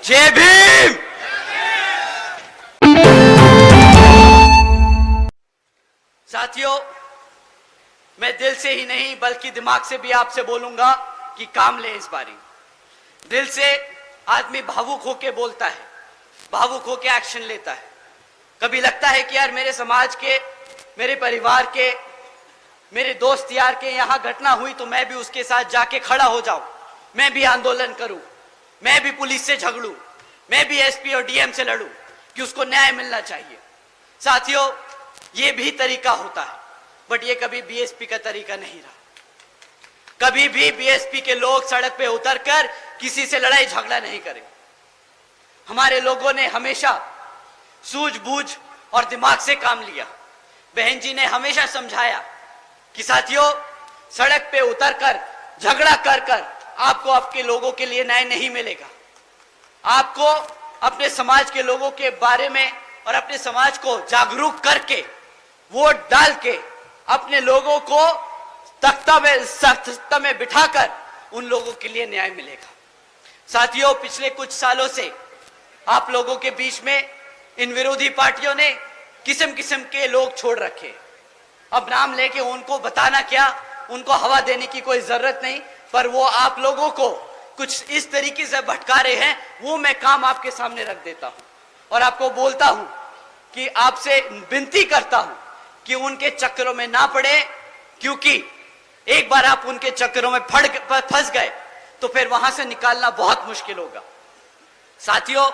जय भीम। साथियों, मैं दिल से ही नहीं बल्कि दिमाग से भी आपसे बोलूंगा कि काम ले इस बारी। दिल से आदमी भावुक होके बोलता है, भावुक होके एक्शन लेता है। कभी लगता है कि यार मेरे समाज के, मेरे परिवार के, मेरे दोस्त यार के यहाँ घटना हुई तो मैं भी उसके साथ जाके खड़ा हो जाऊं, मैं भी आंदोलन करूं, मैं भी पुलिस से झगड़ूं, मैं भी एसपी और डीएम से लड़ूं कि उसको न्याय मिलना चाहिए। साथियों, ये भी तरीका होता है, बट ये कभी बीएसपी का तरीका नहीं रहा। कभी भी बीएसपी के लोग सड़क पे उतरकर किसी से लड़ाई झगड़ा नहीं करेंगे। हमारे लोगों ने हमेशा सूझबूझ और दिमाग से काम लिया। बहन जी ने हमेशा समझाया कि साथियों, सड़क पे उतरकर झगड़ा कर कर आपको आपके लोगों के लिए न्याय नहीं मिलेगा। आपको अपने समाज के लोगों के बारे में और अपने समाज को जागरूक करके वोट डाल के अपने लोगों को तख्ता में बिठाकर उन लोगों के लिए न्याय मिलेगा। साथियों, पिछले कुछ सालों से आप लोगों के बीच में इन विरोधी पार्टियों ने किस्म किस्म के लोग छोड़ रखे। अब नाम लेके उनको बताना क्या, उनको हवा देने की कोई जरूरत नहीं, पर वो आप लोगों को कुछ इस तरीके से भटका रहे हैं, वो मैं काम आपके सामने रख देता हूं और आपको बोलता हूं कि आपसे विनती करता हूं कि उनके चक्करों में ना पड़े, क्योंकि एक बार आप उनके चक्करों में फंस गए तो फिर वहां से निकालना बहुत मुश्किल होगा। साथियों,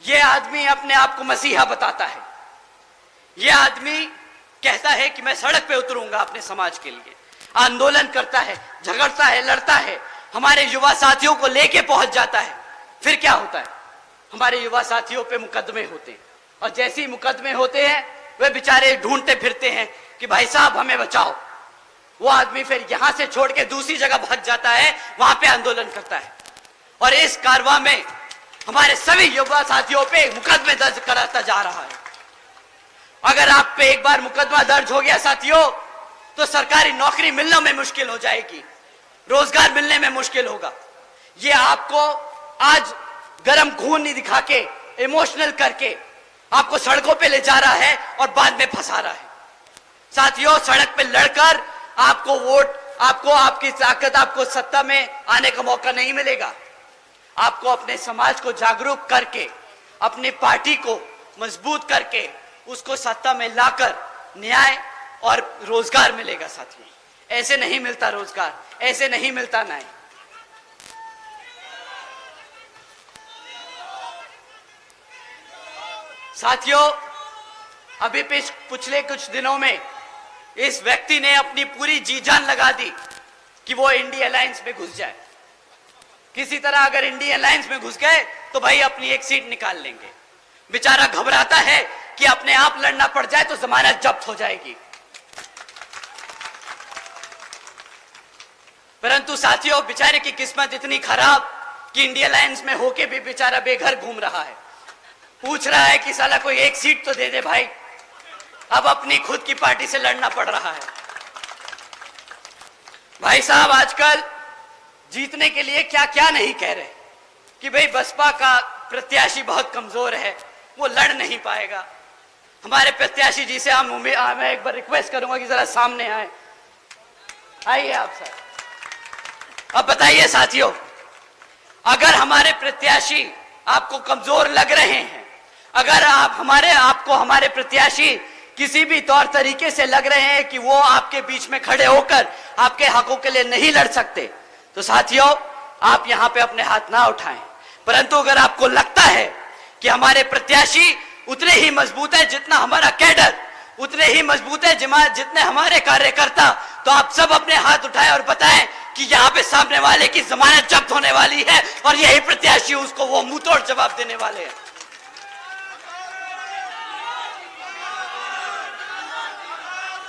यह आदमी अपने आप को मसीहा बताता है। यह आदमी कहता है कि मैं सड़क पे उतरूंगा अपने समाज के लिए, आंदोलन करता है, झगड़ता है, लड़ता है, हमारे युवा साथियों को लेके पहुंच जाता है। फिर क्या होता है, हमारे युवा साथियों पे मुकदमे होते हैं और जैसे ही मुकदमे होते हैं वे बेचारे ढूंढते फिरते हैं कि भाई साहब हमें बचाओ। वो आदमी फिर यहां से छोड़ के दूसरी जगह भाग जाता है, वहां पे आंदोलन करता है और इस कारवां में हमारे सभी युवा साथियों पे मुकदमे दर्ज कराता जा रहा है। अगर आप पे एक बार मुकदमा दर्ज हो गया साथियों, तो सरकारी नौकरी मिलने में मुश्किल हो जाएगी, रोजगार मिलने में मुश्किल होगा। ये आपको आज गरम खून नहीं दिखा के, इमोशनल करके आपको सड़कों पे ले जा रहा है और बाद में फंसा रहा है। साथियों, सड़क पे लड़कर आपको वोट, आपको आपकी ताकत, आपको सत्ता में आने का मौका नहीं मिलेगा। आपको अपने समाज को जागरूक करके, अपनी पार्टी को मजबूत करके उसको सत्ता में लाकर न्याय और रोजगार मिलेगा। साथियों, ऐसे नहीं मिलता रोजगार, ऐसे नहीं मिलता न्याय। साथियों, अभी पिछले कुछ दिनों में इस व्यक्ति ने अपनी पूरी जी जान लगा दी कि वो इंडिया अलायंस में घुस जाए। किसी तरह अगर इंडिया अलायंस में घुस गए तो भाई अपनी एक सीट निकाल लेंगे। बेचारा घबराता है कि अपने आप लड़ना पड़ जाए तो जमानत जब्त हो जाएगी। परंतु साथियों, बेचारे की किस्मत इतनी खराब कि इंडिया अलायंस में होके भी बेचारा बेघर घूम रहा है। पूछ रहा है कि साला कोई एक सीट तो दे दे भाई। अब अपनी खुद की पार्टी से लड़ना पड़ रहा है। भाई साहब, आजकल जीतने के लिए क्या क्या नहीं कह रहे कि भाई बसपा का प्रत्याशी बहुत कमजोर है, वो लड़ नहीं पाएगा। हमारे प्रत्याशी जी से मैं एक बार रिक्वेस्ट करूंगा कि जरा सामने आए। आइए आप सर। अब बताइए साथियों, अगर हमारे प्रत्याशी आपको कमजोर लग रहे हैं, अगर आपको हमारे प्रत्याशी किसी भी तौर तरीके से लग रहे हैं कि वो आपके बीच में खड़े होकर आपके हकों के लिए नहीं लड़ सकते, तो साथियों आप यहां पे अपने हाथ ना उठाएं। परंतु अगर आपको लगता है कि हमारे प्रत्याशी उतने ही मजबूत है जितना हमारा कैडर, उतने ही मजबूत है जितने हमारे कार्यकर्ता, तो आप सब अपने हाथ उठाएं और बताएं कि यहाँ पे सामने वाले की जमानत जब्त होने वाली है और यही प्रत्याशी उसको वो मुंहतोड़ जवाब देने वाले हैं।